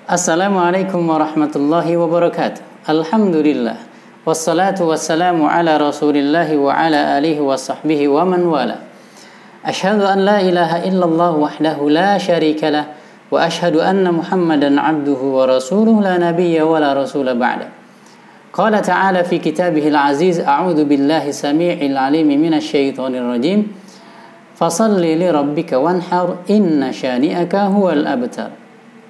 Assalamualaikum warahmatullahi wabarakatuh. Alhamdulillah. Wassalatu wassalamu ala rasulillahi wa ala alihi wa sahbihi wa man wala. Ashhadu an la ilaha illallah wahdahu la syarika lah. Wa ashhadu anna Muhammadan abduhu wa rasuluhu la nabiyya wa la rasula ba'da. Qala ta'ala fi kitabihil aziz, a'udhu billahi sami'il alimi minasy syaithanir rajim. Fasalli li rabbika wanhar inna syani'aka huwal abtar.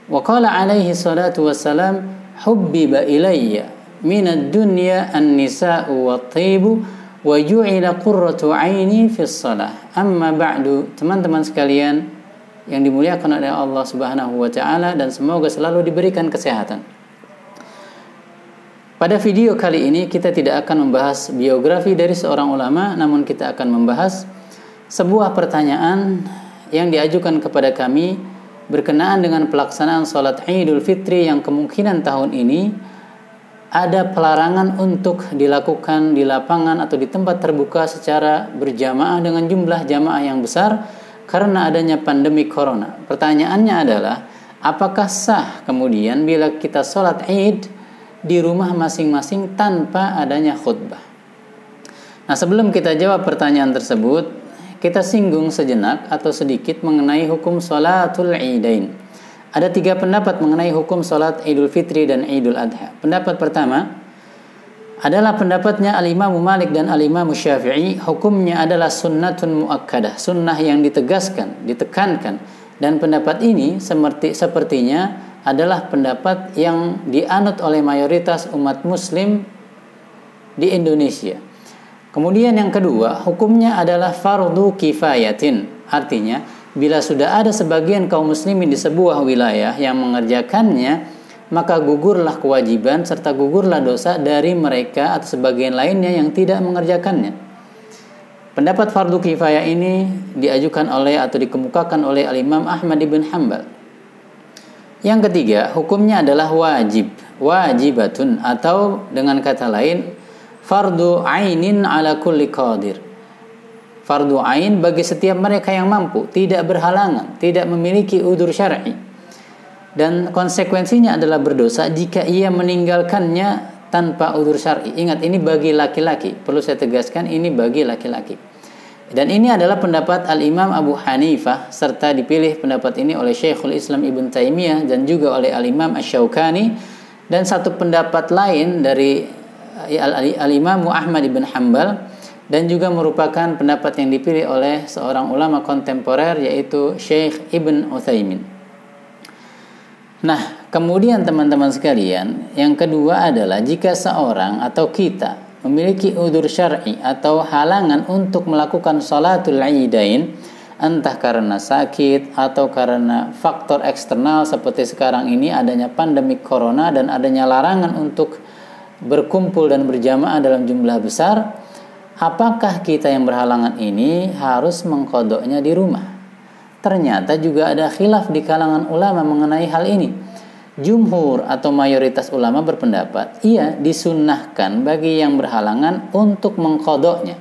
Wa qala alaihi salatu wassalam, hubbiba ilayya minad dunya an-nisa'u wat-tibu wa ju'ila qurratu 'aini fis shalah. Amma ba'du, teman-teman sekalian yang dimuliakan oleh Allah Subhanahu wa taala dan semoga selalu diberikan kesehatan. Pada video kali ini kita tidak akan membahas biografi dari seorang ulama, namun kita akan membahas sebuah pertanyaan yang diajukan kepada kami berkenaan dengan pelaksanaan sholat Idul Fitri yang kemungkinan tahun ini ada pelarangan untuk dilakukan di lapangan atau di tempat terbuka secara berjamaah dengan jumlah jamaah yang besar karena adanya pandemi corona. Pertanyaannya adalah, apakah sah kemudian bila kita sholat Id di rumah masing-masing tanpa adanya khutbah? Nah, sebelum kita jawab pertanyaan tersebut, kita singgung sejenak atau sedikit mengenai hukum sholatul Idain. Ada 3 pendapat mengenai hukum sholat Idul Fitri dan Idul Adha. Pendapat pertama adalah pendapatnya Al-Imam Malik dan Al-Imam Syafi'i. Hukumnya adalah sunnatun muakkadah, sunnah yang ditegaskan, ditekankan. Dan pendapat ini sepertinya adalah pendapat yang dianut oleh mayoritas umat muslim di Indonesia. Kemudian yang kedua, hukumnya adalah fardu kifayatin. Artinya, bila sudah ada sebagian kaum muslimin di sebuah wilayah yang mengerjakannya, maka gugurlah kewajiban serta gugurlah dosa dari mereka atau sebagian lainnya yang tidak mengerjakannya. Pendapat fardu kifayah ini diajukan oleh atau dikemukakan oleh Al-Imam Ahmad ibn Hanbal. Yang ketiga, hukumnya adalah wajibatun, atau dengan kata lain fardu ainin ala kulli qadir. Fardu ain bagi setiap mereka yang mampu, tidak berhalangan, tidak memiliki udzur syar'i. Dan konsekuensinya adalah berdosa jika ia meninggalkannya tanpa udzur syar'i. Ingat, ini bagi laki-laki. Perlu saya tegaskan, ini bagi laki-laki. Dan ini adalah pendapat Al-Imam Abu Hanifah, serta dipilih pendapat ini oleh Syekhul Islam Ibn Taimiyah dan juga oleh Al-Imam Asy-Syaukani, dan satu pendapat lain dari Al-Imam Ahmad ibn Hanbal, dan juga merupakan pendapat yang dipilih oleh seorang ulama kontemporer yaitu Syekh Ibn Utsaimin. Nah, kemudian teman-teman sekalian, yang kedua adalah jika seorang atau kita memiliki udzur syar'i atau halangan untuk melakukan sholatul Idain, entah karena sakit atau karena faktor eksternal seperti sekarang ini adanya pandemi corona dan adanya larangan untuk berkumpul dan berjamaah dalam jumlah besar, apakah kita yang berhalangan ini harus mengqadoknya di rumah? Ternyata juga ada khilaf di kalangan ulama mengenai hal ini. Jumhur atau mayoritas ulama berpendapat, iya, disunnahkan bagi yang berhalangan untuk mengqadoknya.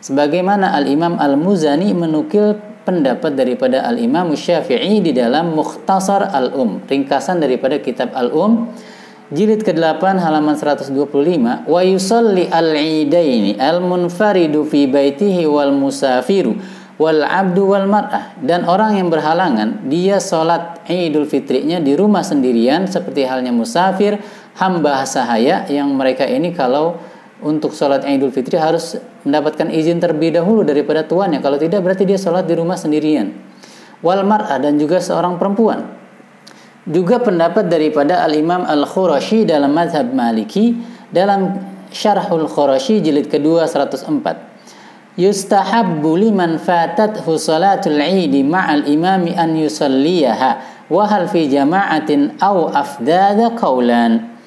Sebagaimana Al-Imam Al-Muzani menukil pendapat daripada Al-Imam Syafi'i di dalam Mukhtasar Al-Um, ringkasan daripada kitab Al-Um, jilid ke-8 halaman 125, wa yusalli al-idaini al-munfaridu fi baitihi wal musafiru wal abdu wal mar'ah. Dan orang yang berhalangan, dia sholat Idul Fitrinya di rumah sendirian seperti halnya musafir, hamba sahaya, yang mereka ini kalau untuk sholat Idul Fitri harus mendapatkan izin terlebih dahulu daripada tuannya. Kalau tidak, berarti dia sholat di rumah sendirian. Wal mar'ah, dan juga seorang perempuan. Juga pendapat daripada Al-Imam Al-Khurashi dalam mazhab Maliki dalam Syarhul Khurashi jilid kedua 104. Yustahabbu liman fatathu salatul Idi ma'al imami an yusalliyaha wa hal fi jama'atin aw afdada qaulan.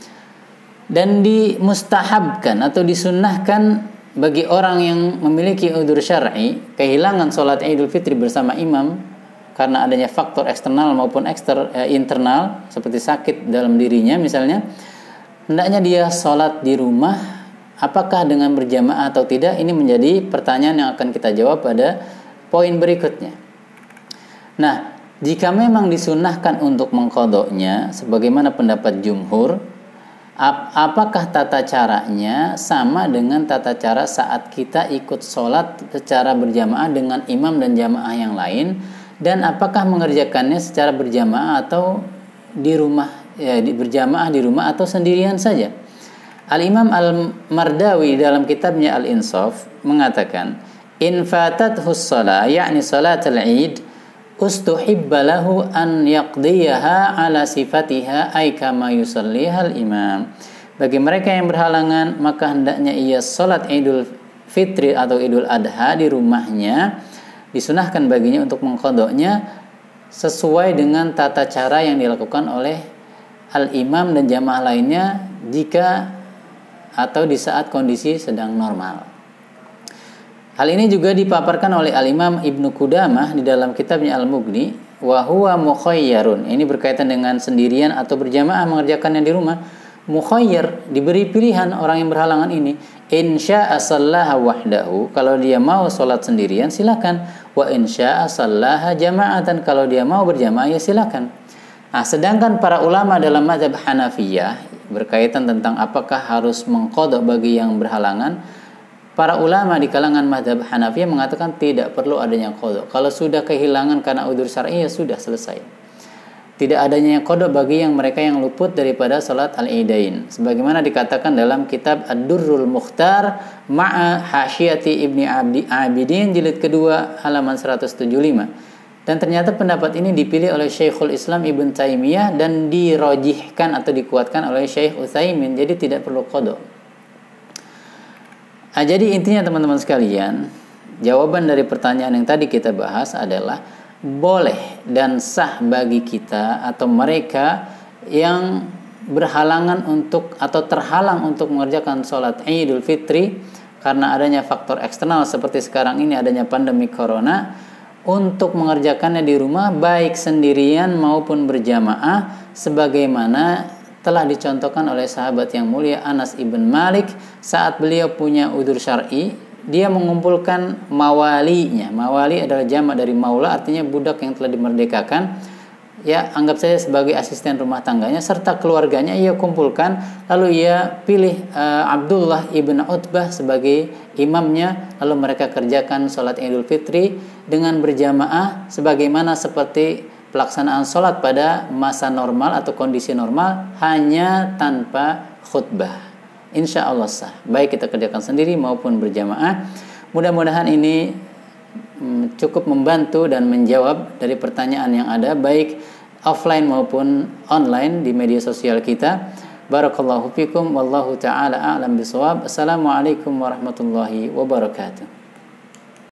Dan dimustahabkan atau disunnahkan bagi orang yang memiliki udzur syar'i, kehilangan salat Idul Fitri bersama imam karena adanya faktor eksternal maupun internal seperti sakit dalam dirinya misalnya, hendaknya dia sholat di rumah. Apakah dengan berjamaah atau tidak? Ini menjadi pertanyaan yang akan kita jawab pada poin berikutnya. Nah, Jika memang disunnahkan untuk mengqadanya sebagaimana pendapat jumhur, apakah tata caranya sama dengan tata cara saat kita ikut sholat secara berjamaah dengan imam dan jamaah yang lain, dan apakah mengerjakannya secara berjamaah atau di rumah, berjamaah di rumah atau sendirian saja? Al-Imam Al-Mardawi dalam kitabnya Al-Insaf mengatakan, in fatathu shalah, yakni salat al-Id, ustuhibba lahu an yaqdiyaha ala sifatiha ay kama yusalliha al-imam. Bagi mereka yang berhalangan, maka hendaknya ia salat Idul Fitri atau Idul Adha di rumahnya. Disunahkan baginya untuk mengqadanya sesuai dengan tata cara yang dilakukan oleh al-imam dan jamaah lainnya jika atau di saat kondisi sedang normal. Hal ini juga dipaparkan oleh Al-Imam Ibnu Qudamah di dalam kitabnya Al-Mughni, wa huwa mukhayyarun. Ini berkaitan dengan sendirian atau berjamaah mengerjakannya di rumah. Mukhayyar, diberi pilihan orang yang berhalangan ini. Insya'a sallaha wahdahu, kalau dia mau sholat sendirian silakan. Wa insya'a sallaha jama'atan, kalau dia mau berjamaah ya silakan. Nah, sedangkan para ulama dalam mazhab Hanafiyah berkaitan tentang apakah harus mengqadha bagi yang berhalangan, para ulama di kalangan mazhab Hanafiyah mengatakan tidak perlu adanya qadha. Kalau sudah kehilangan karena udzur syar'i ya sudah selesai. Tidak adanya qadha bagi yang mereka yang luput daripada salat al-Idain. Sebagaimana dikatakan dalam kitab Ad-Durrul Mukhtar ma'a Hasyiyati Ibni Abidin jilid kedua halaman 175. Dan ternyata pendapat ini dipilih oleh Syekhul Islam Ibn Taimiyah dan dirojihkan atau dikuatkan oleh Syekh Utsaimin. Jadi tidak perlu qadha. Nah, jadi intinya teman-teman sekalian, jawaban dari pertanyaan yang tadi kita bahas adalah boleh dan sah bagi kita atau mereka yang berhalangan untuk atau terhalang untuk mengerjakan sholat Idul Fitri karena adanya faktor eksternal seperti sekarang ini adanya pandemi corona, untuk mengerjakannya di rumah baik sendirian maupun berjamaah sebagaimana telah dicontohkan oleh sahabat yang mulia Anas ibn Malik saat beliau punya udzur syar'i, dia mengumpulkan mawalinya. Mawali adalah jamak dari maula, artinya budak yang telah dimerdekakan. Ya, anggap saja sebagai asisten rumah tangganya serta keluarganya ia kumpulkan, lalu ia pilih Abdullah ibn Utbah sebagai imamnya, lalu mereka kerjakan sholat Idul Fitri dengan berjamaah sebagaimana seperti pelaksanaan sholat pada masa normal atau kondisi normal, hanya tanpa khutbah. Insya Allah sah, baik kita kerjakan sendiri maupun berjamaah. Mudah-mudahan ini cukup membantu dan menjawab dari pertanyaan yang ada baik offline maupun online di media sosial kita. Barakallahu fikum, wallahu ta'ala a'lam bishawab. Assalamualaikum warahmatullahi wabarakatuh.